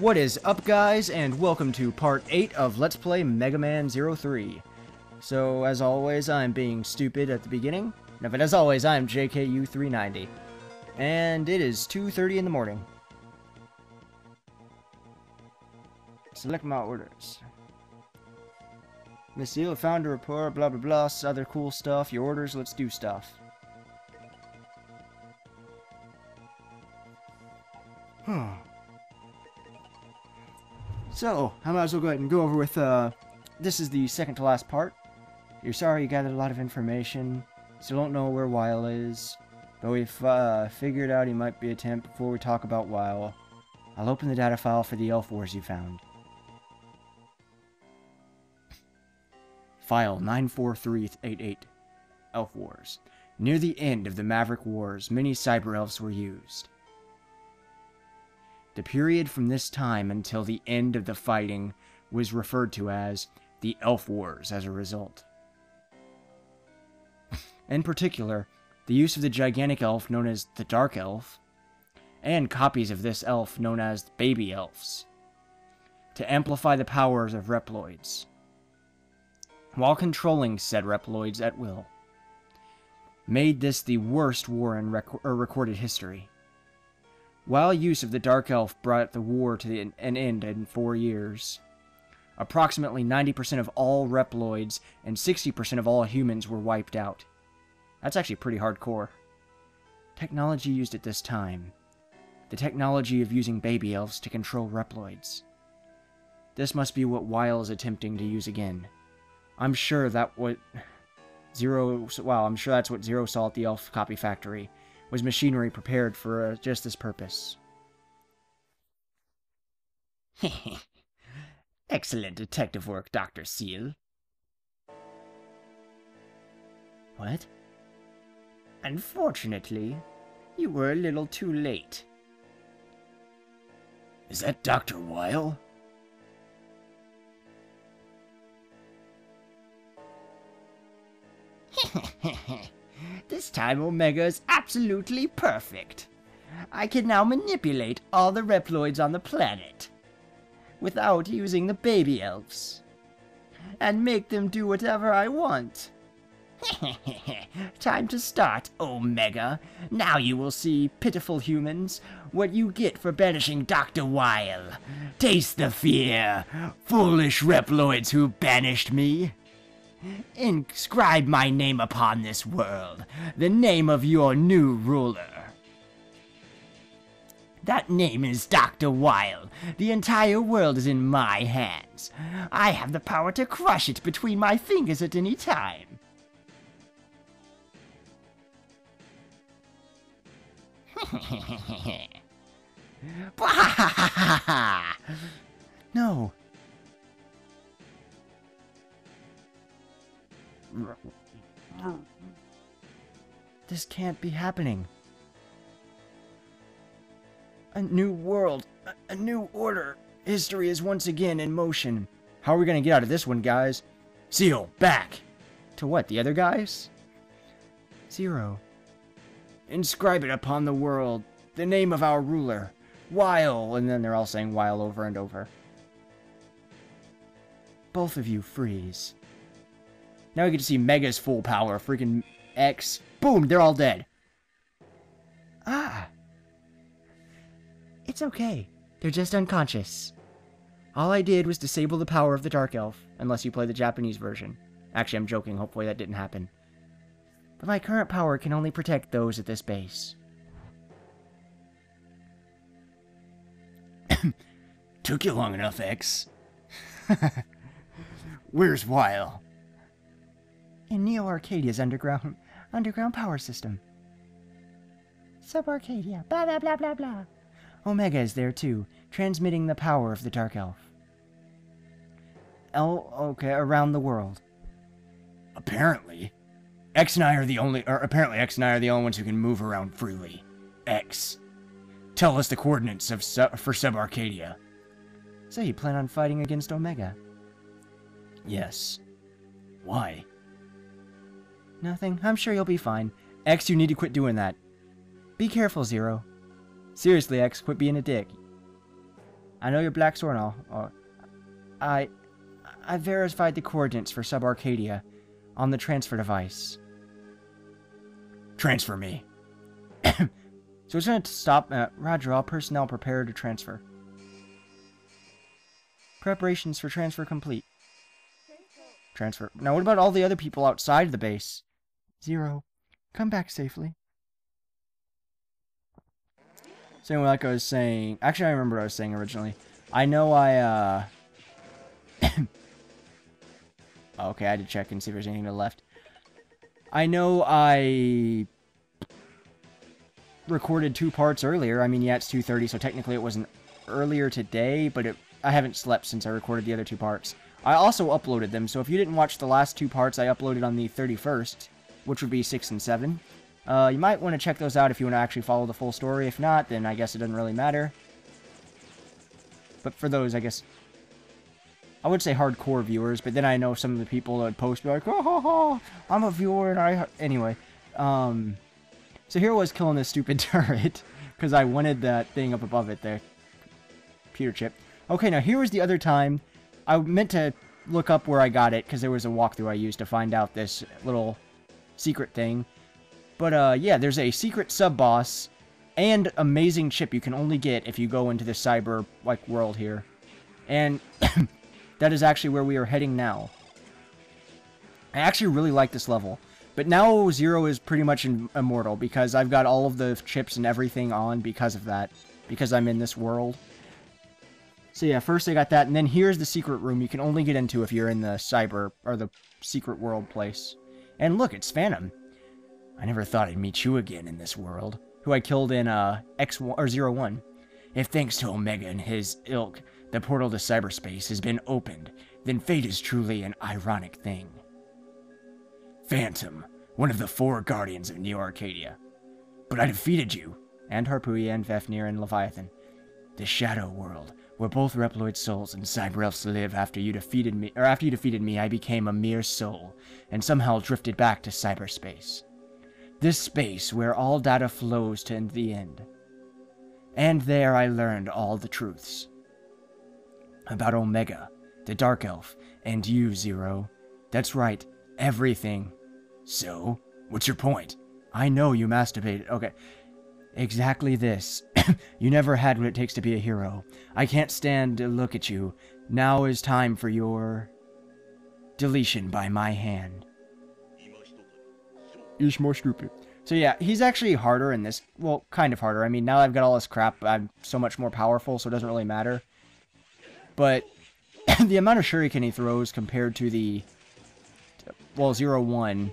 What is up, guys, and welcome to part 8 of Let's Play Mega Man 03. So, as always, I'm being stupid at the beginning. No, but as always, I'm JKU390. And it is 2:30 in the morning. Select my orders. Miss Seal found a report, blah blah blah, other cool stuff. Your orders, let's do stuff. So, I might as well go ahead and go over with, this is the second to last part. You're sorry you gathered a lot of information, still don't know where Weil is, but we've, figured out he might be a temp before we talk about Weil. I'll open the data file for the Elf Wars you found. File 94388, Elf Wars. Near the end of the Maverick Wars, many cyber elves were used. The period from this time until the end of the fighting was referred to as the Elf Wars as a result. In particular, the use of the gigantic elf known as the Dark Elf, and copies of this elf known as Baby Elves, to amplify the powers of Reploids, while controlling said Reploids at will, made this the worst war in recorded history. While use of the Dark Elf brought the war to an end in 4 years, approximately 90% of all Reploids and 60% of all humans were wiped out. That's actually pretty hardcore. Technology used at this time. The technology of using Baby Elves to control Reploids. This must be what Weil is attempting to use again. I'm sure that's what Zero saw at the Elf Copy Factory. Was machinery prepared for just this purpose. Excellent detective work, Dr. Seal. What? Unfortunately, you were a little too late. Is that Dr. Weil? This time Omega is absolutely perfect. I can now manipulate all the Reploids on the planet without using the Baby Elves, and make them do whatever I want. Time to start, Omega. Now you will see, pitiful humans, what you get for banishing Dr. Weil. Taste the fear, foolish Reploids who banished me. Inscribe my name upon this world, the name of your new ruler. That name is Dr. Weil. The entire world is in my hands. I have the power to crush it between my fingers at any time. No. This can't be happening. A new world, a new order. History is once again in motion. How are we gonna get out of this one, guys? Seal, back! To what, the other guys? Zero. Inscribe it upon the world, the name of our ruler, Weil, and then they're all saying Weil over and over. Both of you freeze. Now we get to see Mega's full power. Freaking X. Boom! They're all dead. Ah. It's okay. They're just unconscious. All I did was disable the power of the Dark Elf, unless you play the Japanese version. Actually, I'm joking. Hopefully that didn't happen. But my current power can only protect those at this base. Took you long enough, X. Where's Weil? In Neo Arcadia's underground power system. Sub-Arcadia, blah blah blah blah blah. Omega is there too, transmitting the power of the Dark Elf. Around the world. Apparently X and I are the only ones who can move around freely. X, tell us the coordinates for Sub-Arcadia. So you plan on fighting against Omega? Yes. Why? Nothing. I'm sure you'll be fine. X, you need to quit doing that. Be careful, Zero. Seriously, X, quit being a dick. I know you're Black Sword and all. Oh, I verified the coordinates for Sub-Arcadia on the transfer device. Transfer me. So it's going to stop. Roger, all personnel prepare to transfer. Preparations for transfer complete. Transfer. Now, what about all the other people outside the base? Zero. Come back safely. So anyway, like I was saying... Actually, I remember what I was saying originally. I know I, okay, I had to check and see if there's anything to the left. I know I recorded 2 parts earlier. I mean, yeah, it's 2:30, so technically it wasn't earlier today, but I haven't slept since I recorded the other 2 parts. I also uploaded them, so if you didn't watch the last 2 parts I uploaded on the 31st, which would be 6 and 7, you might want to check those out if you want to actually follow the full story. If not, then I guess it doesn't really matter. But for those, I guess, I would say hardcore viewers, but then I know some of the people that would post, be like, oh, ho, ho, I'm a viewer, and I... Anyway, so here I was killing this stupid turret, because I wanted that thing up above it there. Computer chip. Okay, now here was the other time. I meant to look up where I got it, because there was a walkthrough I used to find out this little secret thing. But, yeah, there's a secret sub-boss and amazing chip you can only get if you go into the cyber, like, world here. And that is actually where we are heading now. I actually really like this level. But now Zero is pretty much immortal, because I've got all of the chips and everything on because of that. Because I'm in this world. So yeah, first I got that, and then here's the secret room you can only get into if you're in the cyber, or the secret world place. And look, it's Phantom. I never thought I'd meet you again in this world, who I killed in, X1, or 01. If thanks to Omega and his ilk, the portal to cyberspace has been opened, then fate is truly an ironic thing. Phantom, one of the 4 guardians of Neo Arcadia. But I defeated you, and Harpuya and Fafnir and Leviathan. The Shadow World, where both Reploid souls and cyber elves live after you defeated me, I became a mere soul, and somehow drifted back to cyberspace. This space where all data flows to the end. And there I learned all the truths. About Omega, the Dark Elf, and you, Zero. That's right, everything. So, what's your point? I know you masturbated. Okay. Exactly this. You never had what it takes to be a hero. I can't stand to look at you. Now is time for your... deletion by my hand. He's more stupid. So yeah, he's actually harder in this. Well, kind of harder. I mean, now I've got all this crap, I'm so much more powerful, so it doesn't really matter. But the amount of shuriken he throws compared to the... well, 01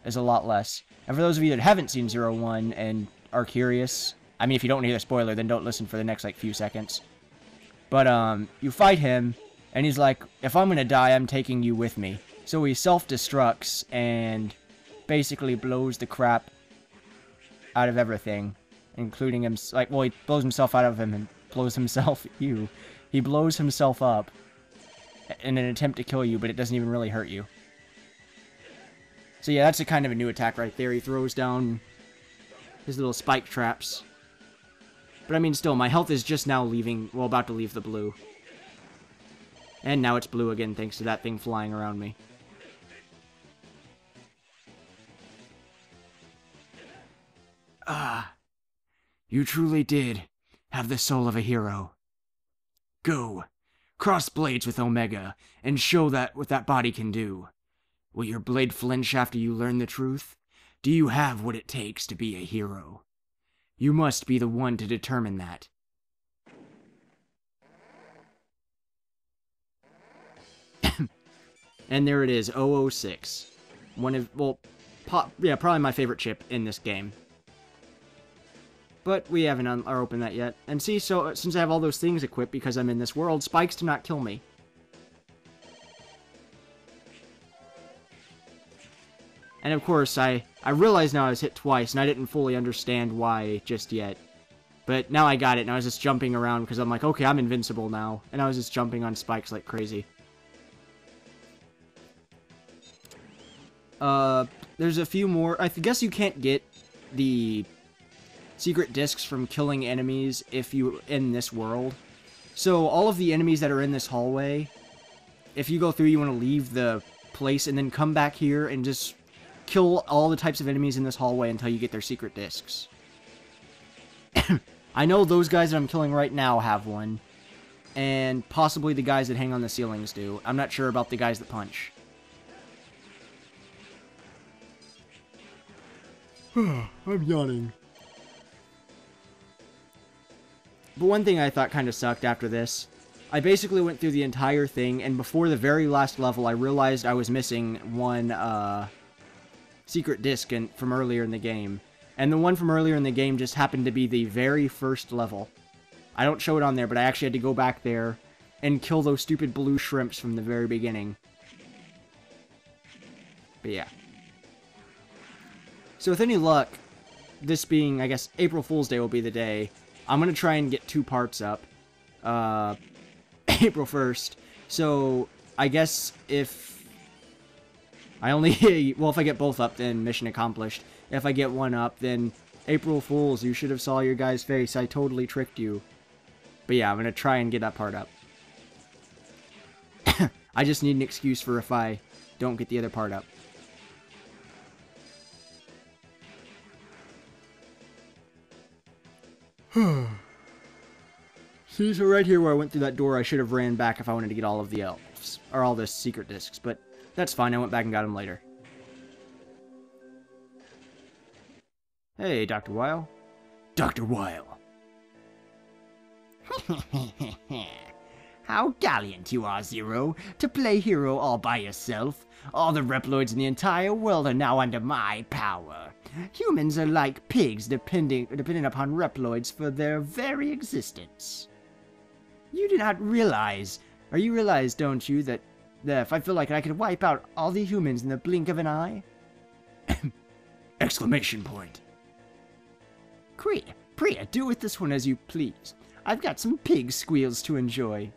is a lot less. And for those of you that haven't seen 01 and are curious... I mean, if you don't need a spoiler, then don't listen for the next, like, few seconds. But, you fight him, and he's like, if I'm gonna die, I'm taking you with me. So he self-destructs, and basically blows the crap out of everything. Including him, like, well, he blows himself out of him and blows himself, he blows himself up in an attempt to kill you, but it doesn't even really hurt you. So yeah, that's a kind of a new attack right there. He throws down his little spike traps. But I mean, still, my health is just now leaving, well, about to leave the blue. And now it's blue again, thanks to that thing flying around me. Ah, you truly did have the soul of a hero. Go, cross blades with Omega, and show that what that body can do. Will your blade flinch after you learn the truth? Do you have what it takes to be a hero? You must be the one to determine that. And there it is, 006. One of, well, yeah, probably my favorite chip in this game. But we haven't opened that yet. And see, so since I have all those things equipped because I'm in this world, spikes do not kill me. And of course, I realize now I was hit twice, and I didn't fully understand why just yet. But now I got it, and I was just jumping around because I'm like, okay, I'm invincible now. And I was just jumping on spikes like crazy. There's a few more. I guess you can't get the secret discs from killing enemies if you in this world. So all of the enemies that are in this hallway, if you go through, you want to leave the place and then come back here and just kill all the types of enemies in this hallway until you get their secret discs. I know those guys that I'm killing right now have one, and possibly the guys that hang on the ceilings do. I'm not sure about the guys that punch. I'm yawning. But one thing I thought kind of sucked after this, I basically went through the entire thing, and before the very last level, I realized I was missing one secret disc from earlier in the game. And the one from earlier in the game just happened to be the very first level. I don't show it on there, but I actually had to go back there and kill those stupid blue shrimps from the very beginning. But yeah. So with any luck, this being, I guess, April Fool's Day will be the day, I'm going to try and get 2 parts up. April 1st. So, I guess if I only... well, if I get both up, then mission accomplished. If I get one up, then April Fools, you should have saw your guy's face. I totally tricked you. But yeah, I'm going to try and get that part up. I just need an excuse for if I don't get the other part up. See, so right here where I went through that door, I should have ran back if I wanted to get all of the elves. Or all the secret discs, but that's fine. I went back and got them later. Hey, Dr. Weil. Dr. Weil. How gallant you are, Zero, to play hero all by yourself. All the Reploids in the entire world are now under my power. Humans are like pigs dependent upon Reploids for their very existence. You do not realize, or you realize, don't you, that if I feel like I could wipe out all the humans in the blink of an eye? Exclamation point. Priya, do with this one as you please. I've got some pig squeals to enjoy.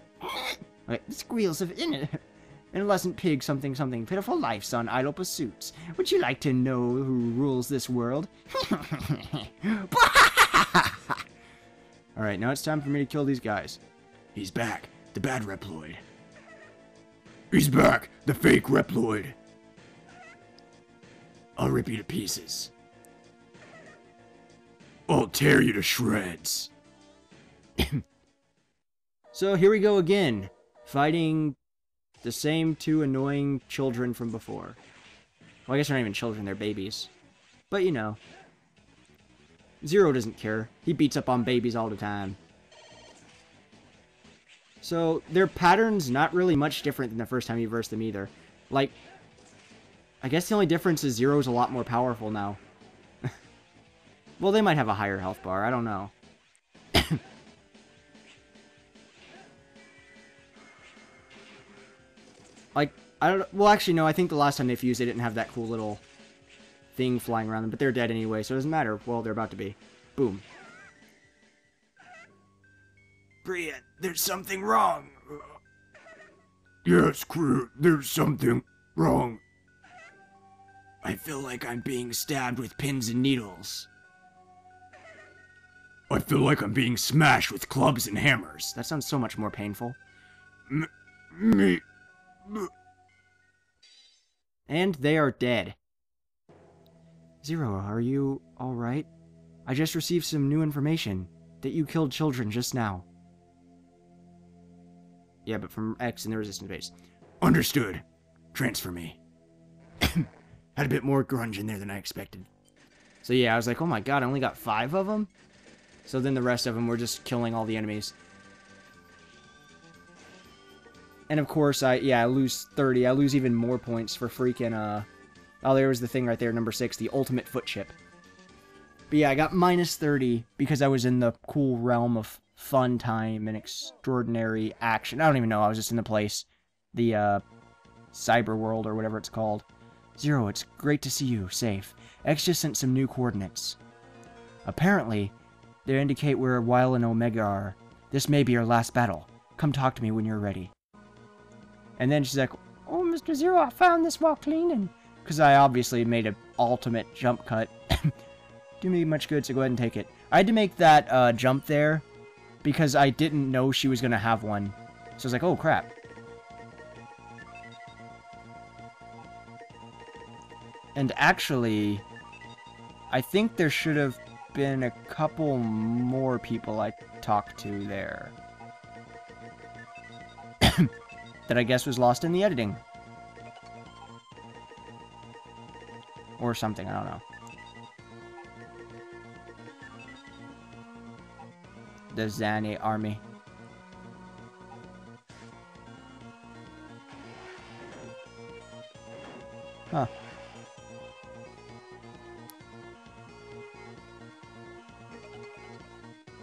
Wait, squeals of innocent pig something pitiful lives on idle pursuits. Would you like to know who rules this world? Alright, now it's time for me to kill these guys. He's back, the bad Reploid. He's back, the fake Reploid. I'll rip you to pieces. I'll tear you to shreds. So here we go again, fighting the same 2 annoying children from before. Well, I guess they're not even children, they're babies. But you know. Zero doesn't care. He beats up on babies all the time. So, their pattern's not really much different than the first time you versed them either. Like, I guess the only difference is Zero's a lot more powerful now. Well, they might have a higher health bar, I don't know. Like, I don't know. Well, actually, no, I think the last time they fused, they didn't have that cool little thing flying around them, but they're dead anyway, so it doesn't matter. Well, they're about to be. Boom. Priya, there's something wrong. Yes, crew, there's something wrong. I feel like I'm being stabbed with pins and needles. I feel like I'm being smashed with clubs and hammers. That sounds so much more painful. Me. And they are dead. Zero, are you alright? I just received some new information that you killed children just now. Yeah, but from X in the resistance base. Understood. Transfer me. Had a bit more grunge in there than I expected. So yeah, I was like, oh my god, I only got 5 of them? So then the rest of them were just killing all the enemies. And of course, I lose 30. I lose even more points for freaking, oh, there was the thing right there, number 6, the ultimate foot chip. But yeah, I got minus 30 because I was in the cool realm of fun time and extraordinary action. I don't even know, I was just in the place. The, cyber world or whatever it's called. Zero, it's great to see you, safe. X just sent some new coordinates. Apparently, they indicate where Weil and Omega are. This may be our last battle. Come talk to me when you're ready. And then she's like, oh, Mr. Zero, I found this while cleaning. Because I obviously made an ultimate jump cut. Do me much good, so go ahead and take it. I had to make that jump there because I didn't know she was going to have one. So I was like, oh, crap. And actually, I think there should have been a couple more people I talked to there. That I guess was lost in the editing. Or something, I don't know. The Zane army. Huh.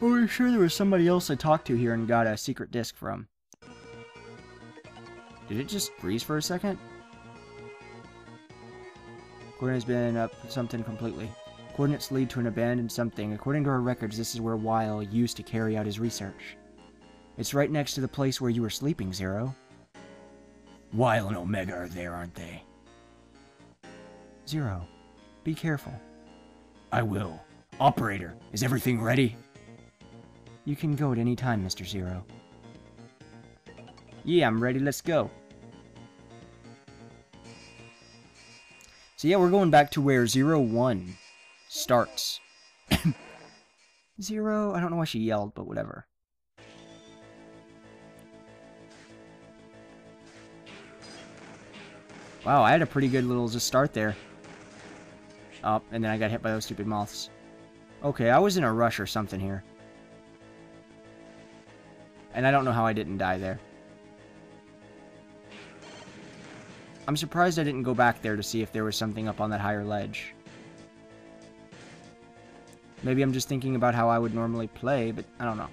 Oh, are you sure there was somebody else I talked to here and got a secret disc from? Did it just freeze for a second? Coordinates been up something completely. Coordinates lead to an abandoned something. According to our records, this is where Weil used to carry out his research. It's right next to the place where you were sleeping, Zero. Weil and Omega are there, aren't they? Zero, be careful. I will. Operator, is everything ready? You can go at any time, Mr. Zero. Yeah, I'm ready. Let's go. So yeah, we're going back to where 01 starts. Zero, I don't know why she yelled, but whatever. Wow, I had a pretty good little just start there. Oh, and then I got hit by those stupid moths. Okay, I was in a rush or something here. And I don't know how I didn't die there. I'm surprised I didn't go back there to see if there was something up on that higher ledge. Maybe I'm just thinking about how I would normally play, but I don't know.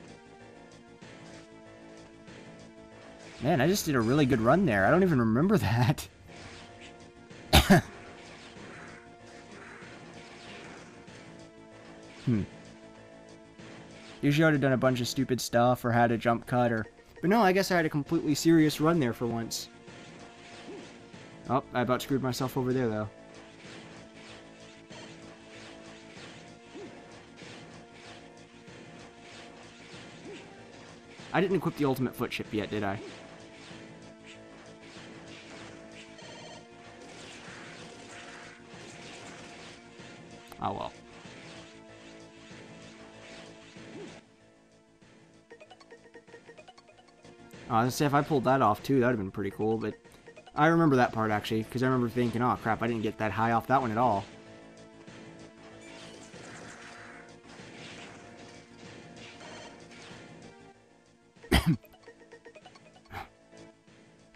Man, I just did a really good run there. I don't even remember that. Usually I would have done a bunch of stupid stuff or had a jump cut or... But no, I guess I had a completely serious run there for once. Oh, I about screwed myself over there, though. I didn't equip the ultimate foot chip yet, did I? Oh, well. I was gonna say, if I pulled that off, too, that would have been pretty cool, but... I remember that part, actually, because I remember thinking, oh, crap, I didn't get that high off that one at all.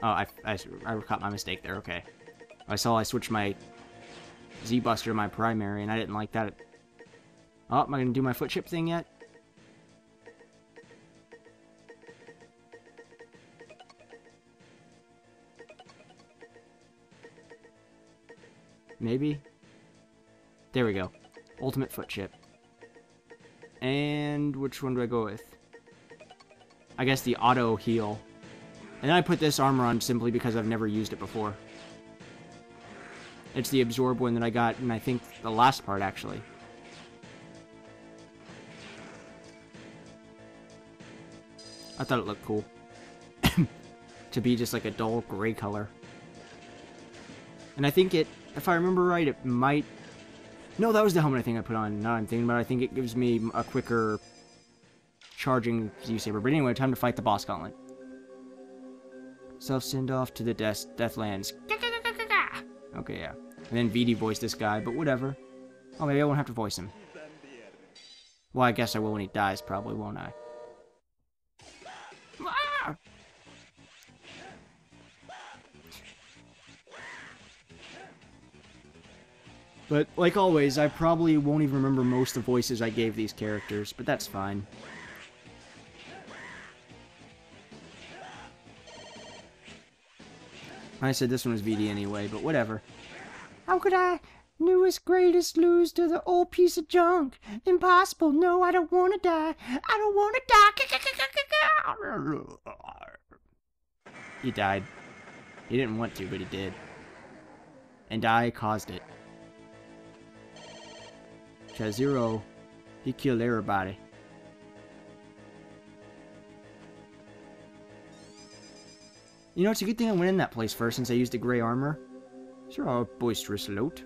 Oh, I caught my mistake there, okay. I saw I switched my Z-Buster to my primary, and I didn't like that. Oh, am I going to do my foot chip thing yet? Maybe? There we go. Ultimate foot chip. And which one do I go with? I guess the auto heal. And then I put this armor on simply because I've never used it before. It's the absorb one that I got in, I think, the last part, actually. I thought it looked cool. To be just like a dull gray color. And I think it, if I remember right, it might... No, that was the helmet I think I put on. Now I'm thinking about it, I think it gives me a quicker charging Z-Saber. But anyway, time to fight the boss gauntlet. Self-send off to the Deathlands. Okay, yeah. And then VD voiced this guy, but whatever. Oh, maybe I won't have to voice him. Well, I guess I will when he dies, probably, won't I? But, like always, I probably won't even remember most of the voices I gave these characters, but that's fine. I said this one was VD anyway, but whatever. How could I, newest, greatest, lose to the old piece of junk? Impossible, no, I don't want to die. I don't want to die. He died. He didn't want to, but he did. And I caused it. Chaziro, he killed everybody. You know, it's a good thing I went in that place first since I used the gray armor. Sure, our boisterous loot.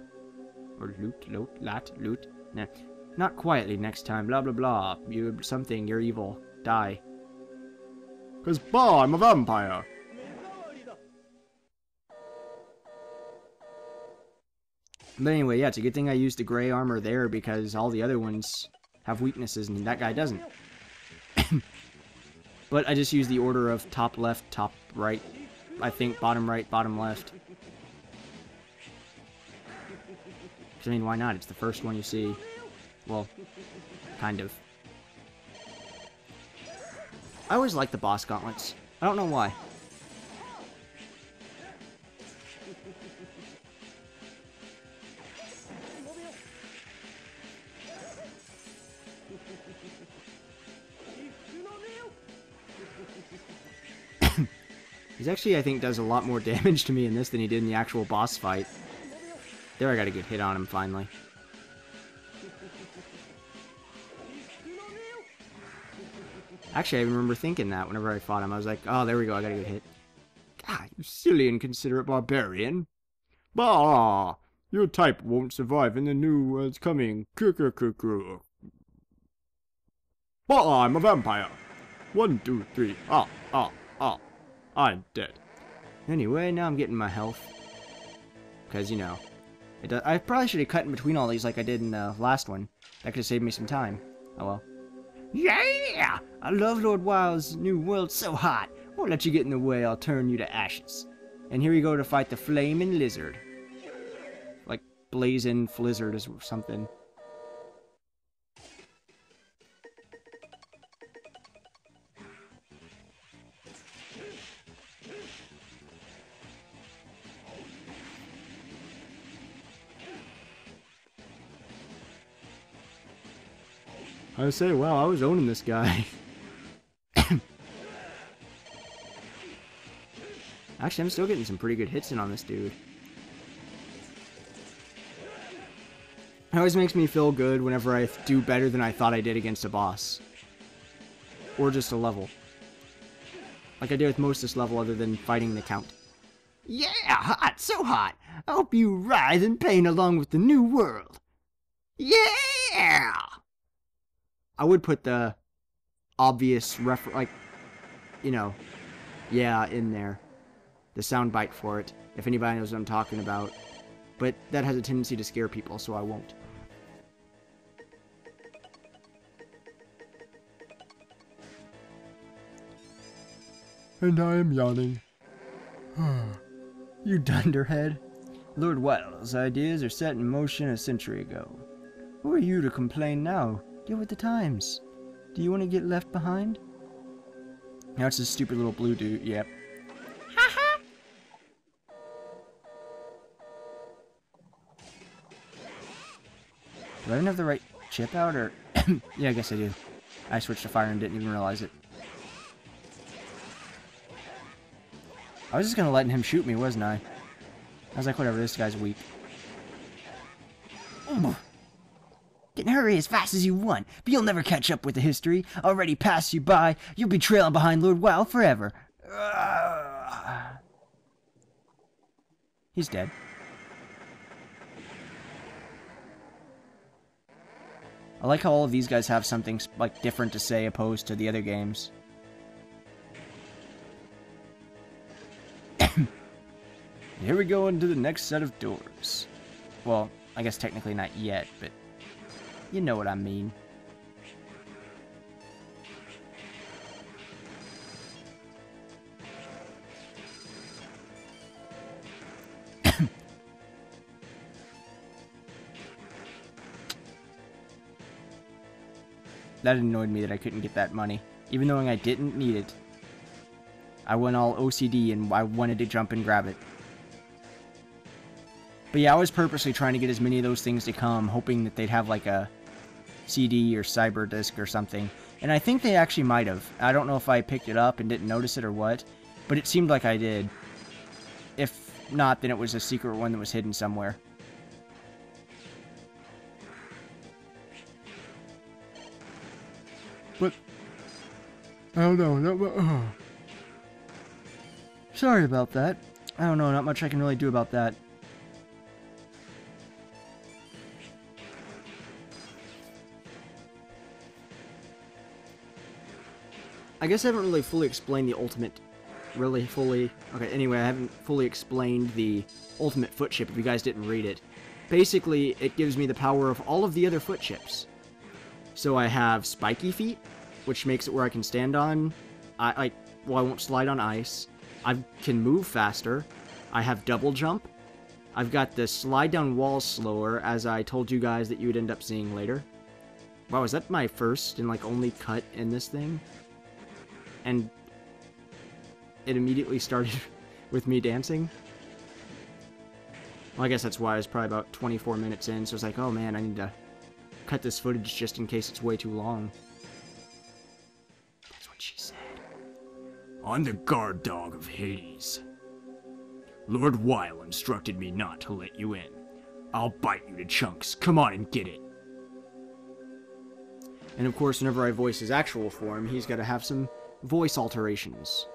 Or loot. Nah. Not quietly next time, blah blah blah. You're something, you're evil. Die. 'Cause, bah, I'm a vampire. But anyway, yeah, it's a good thing I used the gray armor there because all the other ones have weaknesses and that guy doesn't. But I just used the order of top left, top right. I think bottom right, bottom left. 'Cause, I mean, why not? It's the first one you see. Well, kind of. I always like the boss gauntlets. I don't know why. He's actually, I think, does a lot more damage to me in this than he did in the actual boss fight. There, I got a good hit on him, finally. Actually, I remember thinking that whenever I fought him. I was like, oh, there we go, I got a good hit. Ah, you silly inconsiderate barbarian. Bah! Your type won't survive in the new world's coming. Bah, I'm a vampire. 1, 2, 3. I'm dead. Anyway, now I'm getting my health. Because, you know, I probably should have cut in between all these like I did in the last one. That could have saved me some time. Oh well. Yeah! I love Lord Wild's new world so hot. Won't let you get in the way, I'll turn you to ashes. And here we go to fight the Flaming Lizard. Like, Blazing Flizzard or something. I say, wow, I was owning this guy. Actually, I'm still getting some pretty good hits in on this dude. It always makes me feel good whenever I do better than I thought I did against a boss. Or just a level. Like I did with most of this level other than fighting the Count. Yeah, hot, so hot. I hope you writhe in pain along with the new world. Yeah! I would put the obvious like, you know, yeah, in there. The soundbite for it, if anybody knows what I'm talking about. But that has a tendency to scare people, so I won't. And I am yawning. You dunderhead. Lord Wild's ideas are set in motion a century ago. Who are you to complain now? Get with the times. Do you want to get left behind? Now it's this stupid little blue dude. Yep. Do I even have the right chip out, or... yeah, I guess I do. I switched to fire and didn't even realize it. I was just gonna let him shoot me, wasn't I? I was like, whatever, this guy's weak. Can hurry as fast as you want, but you'll never catch up with the history. Already passed you by, you'll be trailing behind Lord Wild forever. He's dead. I like how all of these guys have something like different to say opposed to the other games. Here we go into the next set of doors. Well, I guess technically not yet, but you know what I mean. That annoyed me that I couldn't get that money. Even though I didn't need it. I went all OCD and I wanted to jump and grab it. But yeah, I was purposely trying to get as many of those things to come, hoping that they'd have like a CD or cyber disc or something. And I think they actually might have. I don't know if I picked it up and didn't notice it or what, but it seemed like I did. If not, then it was a secret one that was hidden somewhere. But I don't know. Sorry about that. I don't know, not much I can really do about that. I guess I haven't really fully explained the ultimate, okay, anyway, I haven't fully explained the ultimate foot chip if you guys didn't read it. Basically, it gives me the power of all of the other foot chips. So I have spiky feet, which makes it where I can stand on, I won't slide on ice. I can move faster. I have double jump. I've got the slide down walls slower, as I told you guys that you would end up seeing later. Wow, is that my first and, like, only cut in this thing? And it immediately started with me dancing. Well, I guess that's why I was probably about 24 minutes in, so I was like, oh man, I need to cut this footage just in case it's way too long. That's what she said. I'm the guard dog of Hades. Lord Weil instructed me not to let you in. I'll bite you to chunks. Come on and get it. And of course, whenever I voice his actual form, he's got to have some voice alterations.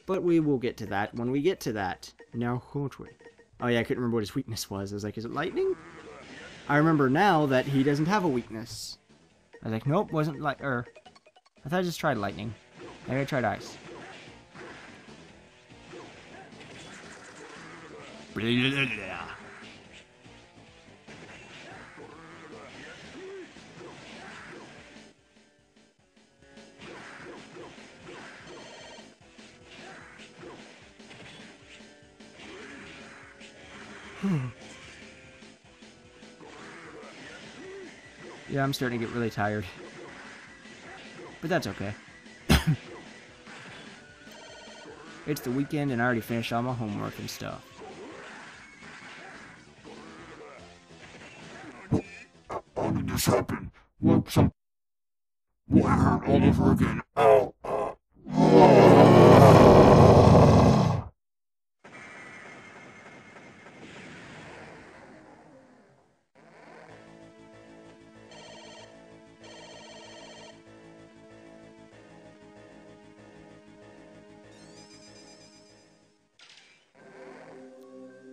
But we will get to that when we get to that. Now, won't we? Oh yeah, I couldn't remember what his weakness was. I was like, is it lightning? I remember now that he doesn't have a weakness. I was like, nope, wasn't I thought I just tried lightning. Maybe I tried ice. Blah, blah, blah, blah. Yeah, I'm starting to get really tired. But that's okay. It's the weekend and I already finished all my homework and stuff. How did this happen? What hurt all over again? Ow!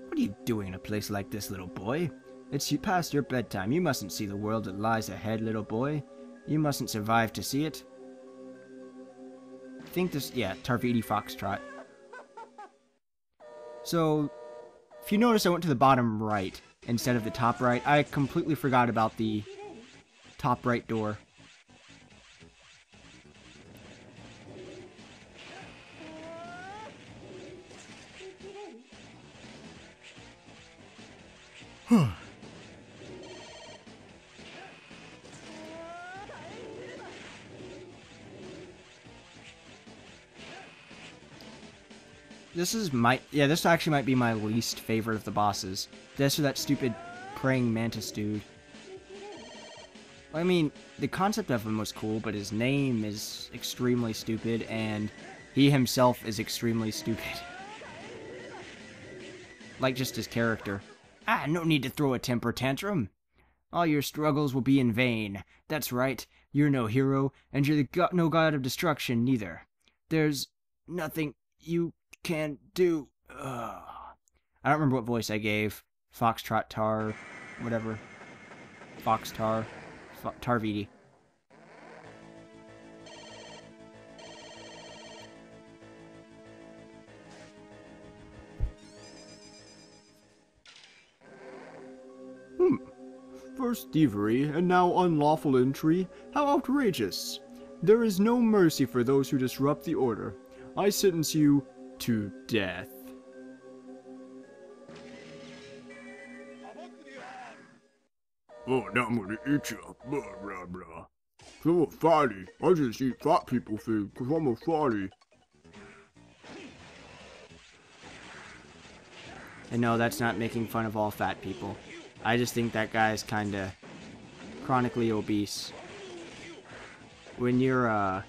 What are you doing in a place like this, little boy? It's past your bedtime. You mustn't see the world that lies ahead, little boy. You mustn't survive to see it. I think this, yeah, Tarvidi Foxtrot. So, if you notice, I went to the bottom right instead of the top right. I completely forgot about the top right door. This actually might be my least favorite of the bosses. This or that stupid praying mantis dude. I mean, the concept of him was cool, but his name is extremely stupid, and he himself is extremely stupid. Like just his character. Ah, no need to throw a temper tantrum. All your struggles will be in vain. That's right, you're no hero, and you're no god of destruction, neither. There's nothing you can do. Ugh. I don't remember what voice I gave. Foxtrot Tar, whatever. Foxtar. Tarvidi. First thievery, and now unlawful entry? How outrageous! There is no mercy for those who disrupt the order. I sentence you to death. Oh, now I'm gonna eat you. Blah, blah, blah. I'm a fatty. I just eat fat people food, because I'm a fatty. And no, that's not making fun of all fat people. I just think that guy's kinda chronically obese. When you're,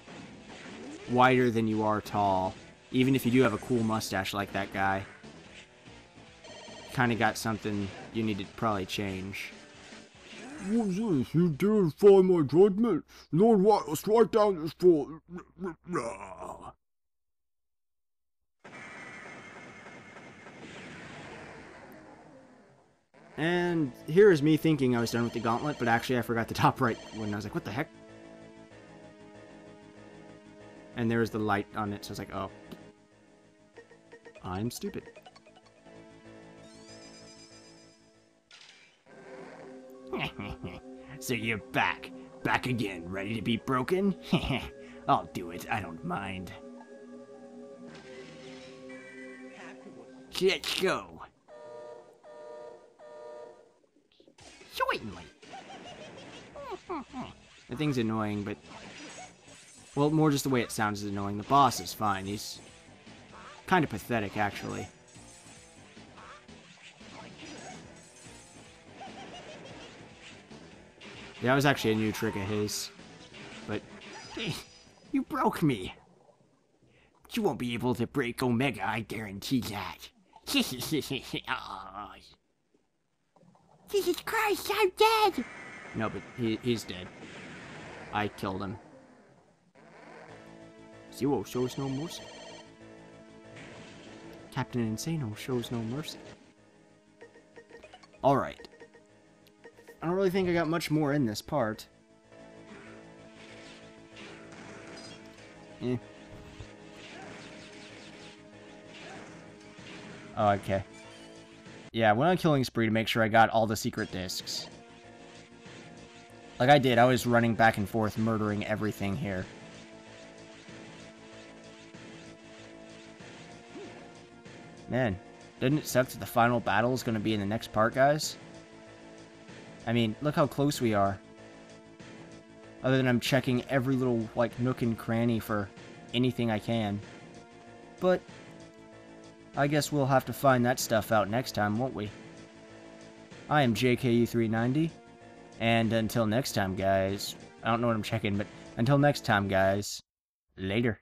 wider than you are tall, even if you do have a cool mustache like that guy, kinda got something you need to probably change. What's this? You dare defy my judgment? Lord Weil, strike down this fool. And here is me thinking I was done with the gauntlet, but actually I forgot the top right one. I was like, what the heck? And there's the light on it, so I was like, oh. I'm stupid. So you're back. Back again, ready to be broken? I'll do it, I don't mind. Let's go. Certainly. The thing's annoying, but... Well, more just the way it sounds is annoying. The boss is fine. He's kind of pathetic, actually. Yeah, that was actually a new trick of his. But... You broke me. You won't be able to break Omega, I guarantee that. Oh. Jesus Christ, I'm dead! No, but he's dead. I killed him. Zero shows no mercy. Captain Insano shows no mercy. Alright. I don't really think I got much more in this part. Eh. Oh, okay. Yeah, I went on killing spree to make sure I got all the secret discs. Like I did, I was running back and forth, murdering everything here. Man, doesn't it suck that the final battle is going to be in the next part, guys? I mean, look how close we are. Other than I'm checking every little, like, nook and cranny for anything I can. But I guess we'll have to find that stuff out next time, won't we? I am JKU390, and until next time, guys, I don't know what I'm checking, but until next time, guys, later.